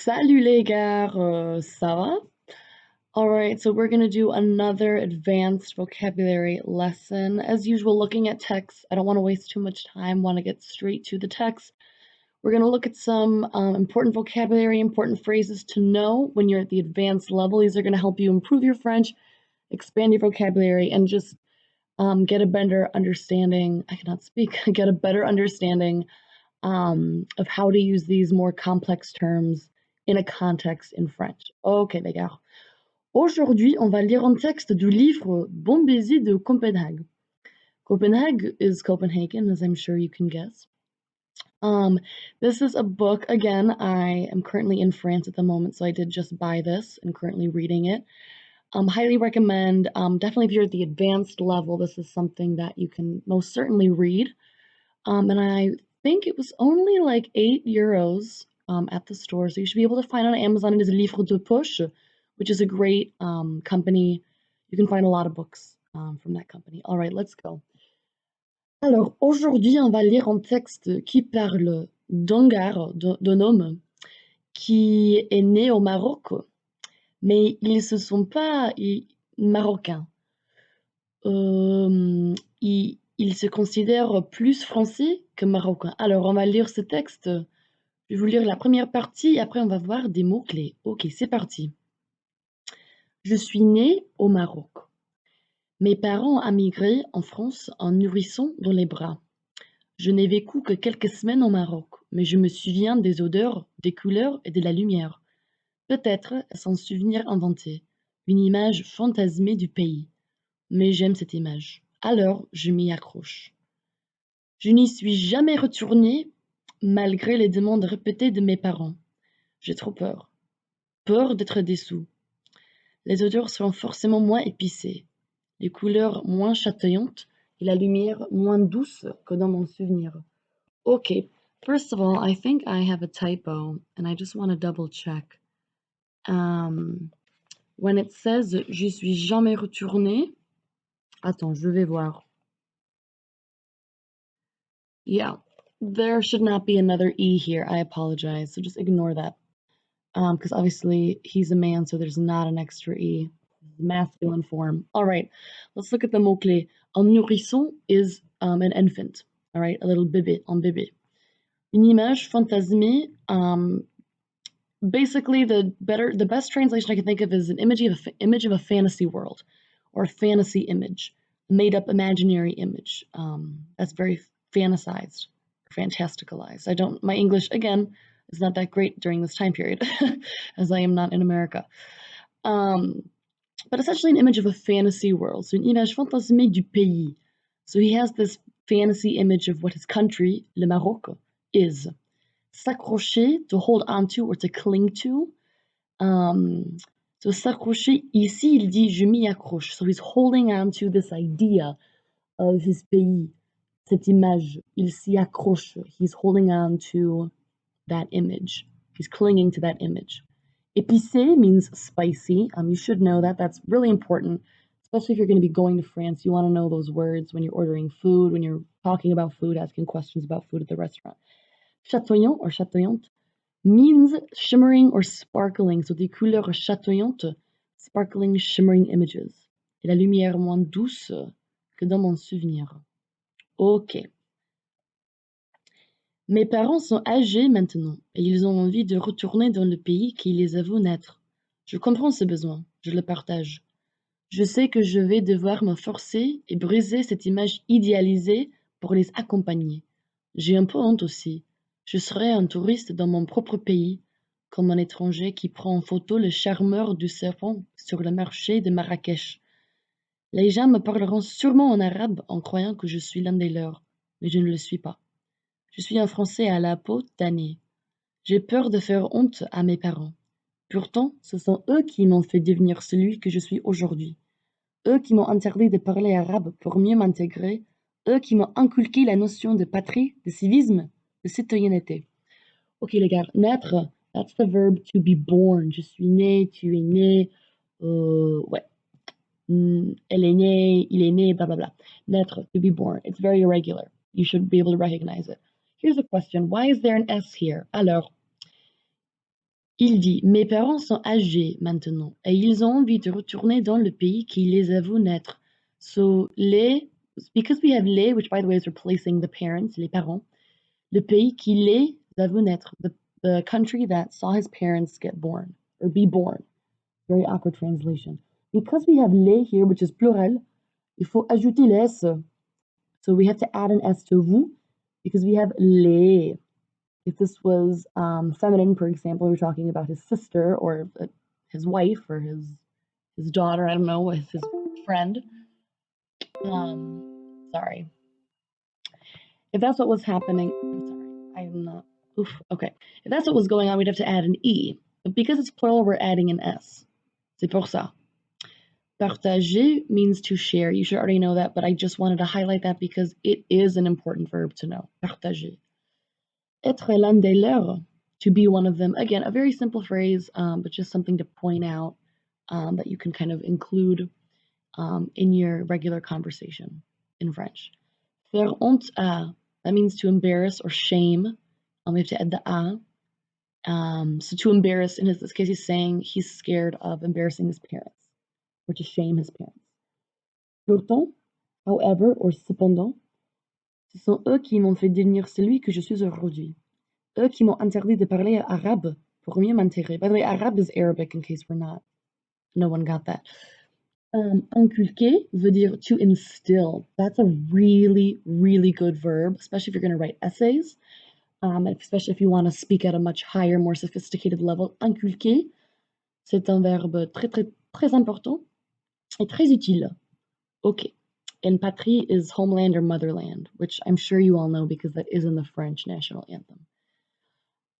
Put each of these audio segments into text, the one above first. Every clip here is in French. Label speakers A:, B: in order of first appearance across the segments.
A: Salut les gars, ça va? Alright, so we're gonna do another advanced vocabulary lesson. As usual, looking at text. I don't want to waste too much time, want to get straight to the text. We're gonna look at some important vocabulary, important phrases to know when you're at the advanced level. These are gonna help you improve your French, expand your vocabulary, and just get a better understanding. I cannot speak. Get a better understanding of how to use these more complex terms in a context in French. Ok, les gars. Aujourd'hui, on va lire un texte du livre Bon baiser de Copenhague. Copenhague is Copenhagen, as I'm sure you can guess. This is a book. Again, I am currently in France at the moment, so I did just buy this and currently reading it. Highly recommend. Definitely, if you're at the advanced level, this is something that you can most certainly read. And I think it was only like €8 at the store, so you should be able to find it on Amazon. It is Livre de Poche, which is a great company. You can find a lot of books from that company. All right, let's go. Alors, aujourd'hui, on va lire un texte qui parle d'un gars, d'un homme qui est né au Maroc, mais ils ne sont pas marocains. Il se considère plus français que marocain. Alors, on va lire ce texte. Je vais vous lire la première partie et après, on va voir des mots-clés. Ok, c'est parti. Je suis née au Maroc. Mes parents ont migré en France en nourrisson dans les bras. Je n'ai vécu que quelques semaines au Maroc, mais je me souviens des odeurs, des couleurs et de la lumière. Peut-être est-ce un souvenir inventé, une image fantasmée du pays. Mais j'aime cette image. Alors, je m'y accroche. Je n'y suis jamais retournée, malgré les demandes répétées de mes parents. J'ai trop peur. Peur d'être déçue. Les odeurs seront forcément moins épicées, les couleurs moins chatoyantes et la lumière moins douce que dans mon souvenir. Okay, first of all, I think I have a typo, and I just want to double check. When it says « Je suis jamais retournée », attends, je vais voir. Yeah, there should not be another E here. I apologize. So just ignore that. Because obviously he's a man, so there's not an extra E. Masculine form. All right, let's look at the mots-clés. Un nourrisson is an infant. All right, a little bébé, un bébé. Une image fantasmée. Basically, the best translation I can think of is an image of a fantasy world, or a fantasy image, made up imaginary image. That's very fantasized, fantasticalized. My English, again, is not that great during this time period, as I am not in America. But essentially an image of a fantasy world. So une image fantasmée du pays. So he has this fantasy image of what his country, le Maroc, is. S'accrocher, to hold on to or to cling to. So s'accrocher, ici il dit je m'y accroche. So he's holding on to this idea of his pays, cette image. Il s'y accroche. He's holding on to that image. He's clinging to that image. Épicé means spicy. You should know that. That's really important, especially if you're going to be going to France. You want to know those words when you're ordering food, when you're talking about food, asking questions about food at the restaurant. Chatoyant or chatoyante means shimmering or sparkling. So des couleurs chatoyantes, sparkling, shimmering images. Et la lumière moins douce que dans mon souvenir. Ok. Mes parents sont âgés maintenant et ils ont envie de retourner dans le pays qui les a vus naître. Je comprends ce besoin, je le partage. Je sais que je vais devoir me forcer et briser cette image idéalisée pour les accompagner. J'ai un peu honte aussi. Je serai un touriste dans mon propre pays, comme un étranger qui prend en photo le charmeur du serpent sur le marché de Marrakech. Les gens me parleront sûrement en arabe en croyant que je suis l'un des leurs, mais je ne le suis pas. Je suis un Français à la peau tannée. J'ai peur de faire honte à mes parents. Pourtant, ce sont eux qui m'ont fait devenir celui que je suis aujourd'hui. Eux qui m'ont interdit de parler arabe pour mieux m'intégrer. Eux qui m'ont inculqué la notion de patrie, de civisme, de citoyenneté. Ok les gars, naître, that's the verb to be born. Je suis né, tu es né, ouais. Elle est née, il est né, blah blah blah. Naître, to be born. It's very irregular. You should be able to recognize it. Here's a question. Why is there an S here? Alors, Il dit: Mes parents sont âgés maintenant et ils ont envie de retourner dans le pays qui les a vu naître. So, because we have les, which by the way is replacing the parents, les parents, le pays qui les a vu naître, the country that saw his parents get born or be born. Very awkward translation. Because we have les here, which is plural, il faut ajouter le s. So we have to add an s to vous because we have les. If this was feminine, for example, we were talking about his sister or his wife or his daughter, I don't know, his friend. Sorry. If that's what was happening, I'm sorry, I'm not, oof, okay. If that's what was going on, we'd have to add an E. But because it's plural, we're adding an S. C'est pour ça. Partager means to share. You should already know that, but I just wanted to highlight that because it is an important verb to know. Partager. Être l'un des leurs, to be one of them. Again, a very simple phrase, but just something to point out that you can kind of include in your regular conversation in French. Faire honte à, that means to embarrass or shame. We have to add the à. So to embarrass, in this case, he's saying he's scared of embarrassing his parents or to shame his parents. Pourtant, however, or cependant, ce sont eux qui m'ont fait devenir celui que je suis aujourd'hui. Eux qui m'ont interdit de parler arabe pour mieux m'intégrer. By the way, arabe is Arabic in case no one got that. Inculquer veut dire to instill. That's a really, really good verb, especially if you're going to write essays, especially if you want to speak at a much higher, more sophisticated level. Inculquer, c'est un verbe très, très, très important et très utile. Okay. And patrie is homeland or motherland, which I'm sure you all know because that is in the French national anthem.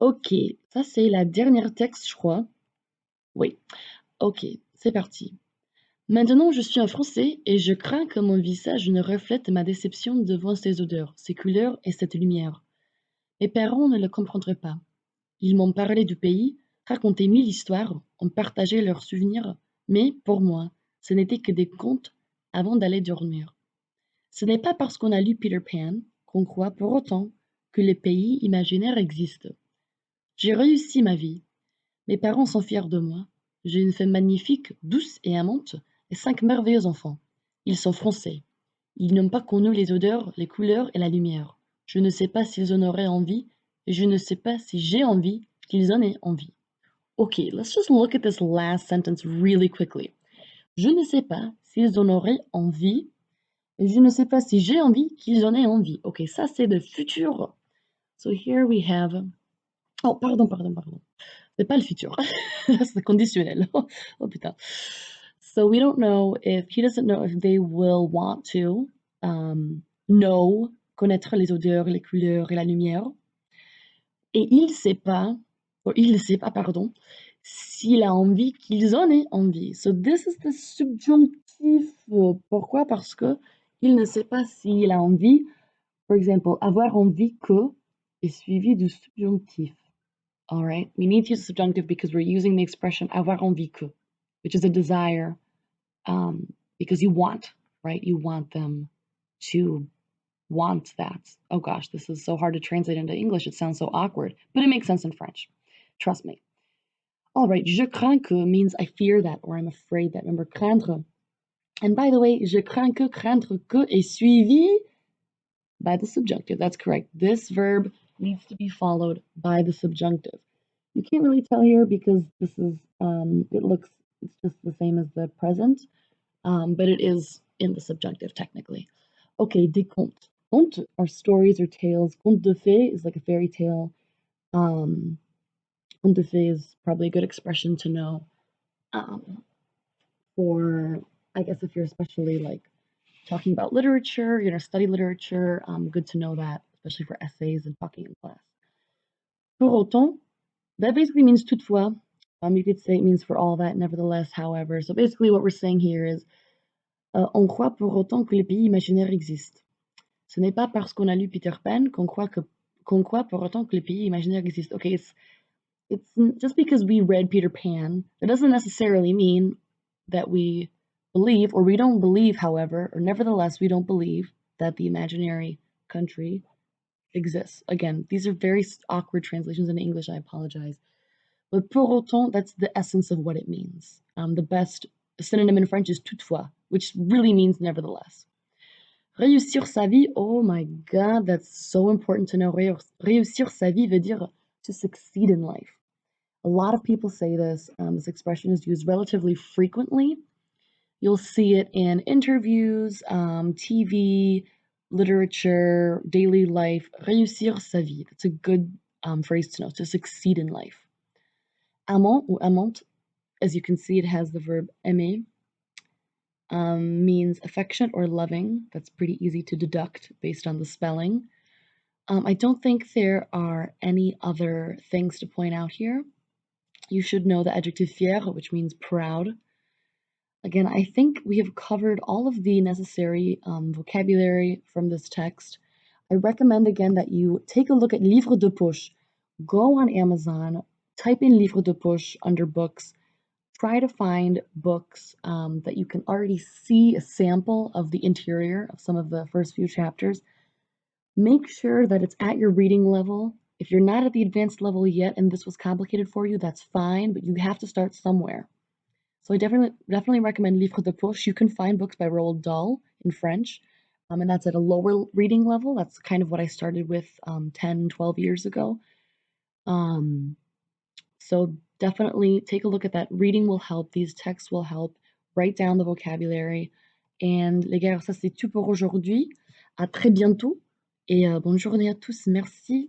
A: Ok, ça c'est la dernière texte, je crois. Oui. Ok, c'est parti. Maintenant, je suis un Français et je crains que mon visage ne reflète ma déception devant ces odeurs, ces couleurs et cette lumière. Mes parents ne le comprendraient pas. Ils m'ont parlé du pays, raconté 1000 histoires, ont partagé leurs souvenirs, mais pour moi, ce n'était que des contes avant d'aller dormir. Ce n'est pas parce qu'on a lu Peter Pan qu'on croit pour autant que les pays imaginaires existent. J'ai réussi ma vie. Mes parents sont fiers de moi. J'ai une femme magnifique, douce et amante, et 5 merveilleux enfants. Ils sont français. Ils n'ont pas connu les odeurs, les couleurs et la lumière. Je ne sais pas s'ils en auraient envie, et je ne sais pas si j'ai envie qu'ils en aient envie. Okay, let's just look at this last sentence really quickly. Je ne sais pas s'ils en auraient envie, et je ne sais pas si j'ai envie qu'ils en aient envie. Ok, ça c'est le futur. So here we have... Oh, pardon. C'est pas le futur. C'est conditionnel. Oh putain. So we don't know if... He doesn't know if they will want to know, connaître les odeurs, les couleurs et la lumière. Et il ne sait pas, pardon, s'il a envie qu'ils en aient envie. So this is the subjonctif. Pourquoi? Parce que il ne sait pas s'il a envie. For example, avoir envie que est suivi du subjonctif. All right, we need to use the subjunctive because we're using the expression avoir envie que, which is a desire, because you want, right? You want them to want that. Oh gosh, this is so hard to translate into English. It sounds so awkward, but it makes sense in French. Trust me. All right, je crains que means I fear that or I'm afraid that. Remember, craindre. And by the way, je crains que, craindre que est suivi by the subjunctive. That's correct. This verb needs to be followed by the subjunctive. You can't really tell here because this is, it's just the same as the present, but it is in the subjunctive technically. Okay, des contes. Contes are stories or tales. Conte de fées is like a fairy tale. Conte de fées is probably a good expression to know for, I guess, if you're especially like talking about literature, you're going to study literature, good to know that, especially for essays and talking in class. Pour autant, that basically means toutefois. You could say it means for all that, nevertheless, however. So basically what we're saying here is on croit pour autant que les pays imaginaires existent. Ce n'est pas parce qu'on a lu Peter Pan qu'on croit pour autant que les pays imaginaires existent. Okay, it's just because we read Peter Pan, that doesn't necessarily mean that we believe, or we don't believe, however, or nevertheless, we don't believe that the imaginary country exists. Again, these are very awkward translations in English, I apologize. But pour autant, that's the essence of what it means. The best synonym in French is toutefois, which really means nevertheless. Réussir sa vie, oh my god, that's so important to know. Réussir sa vie veut dire to succeed in life. A lot of people say this. This expression is used relatively frequently. You'll see it in interviews, TV, literature, daily life. Réussir sa vie. That's a good phrase to know, to succeed in life. Amant ou amante, as you can see, it has the verb aimer, means affectionate or loving. That's pretty easy to deduct based on the spelling. I don't think there are any other things to point out here. You should know the adjective fier, which means proud. Again, I think we have covered all of the necessary vocabulary from this text. I recommend again that you take a look at livre de poche. Go on Amazon, type in livre de poche under books, try to find books that you can already see a sample of the interior of some of the first few chapters. Make sure that it's at your reading level. If you're not at the advanced level yet and this was complicated for you, that's fine, but you have to start somewhere. So I definitely recommend Livre de Poche. You can find books by Roald Dahl in French, and that's at a lower reading level. That's kind of what I started with 10, 12 years ago. Um, so definitely take a look at that. Reading will help. These texts will help. Write down the vocabulary. And les gars, ça c'est tout pour aujourd'hui. À très bientôt et bonne journée à tous. Merci.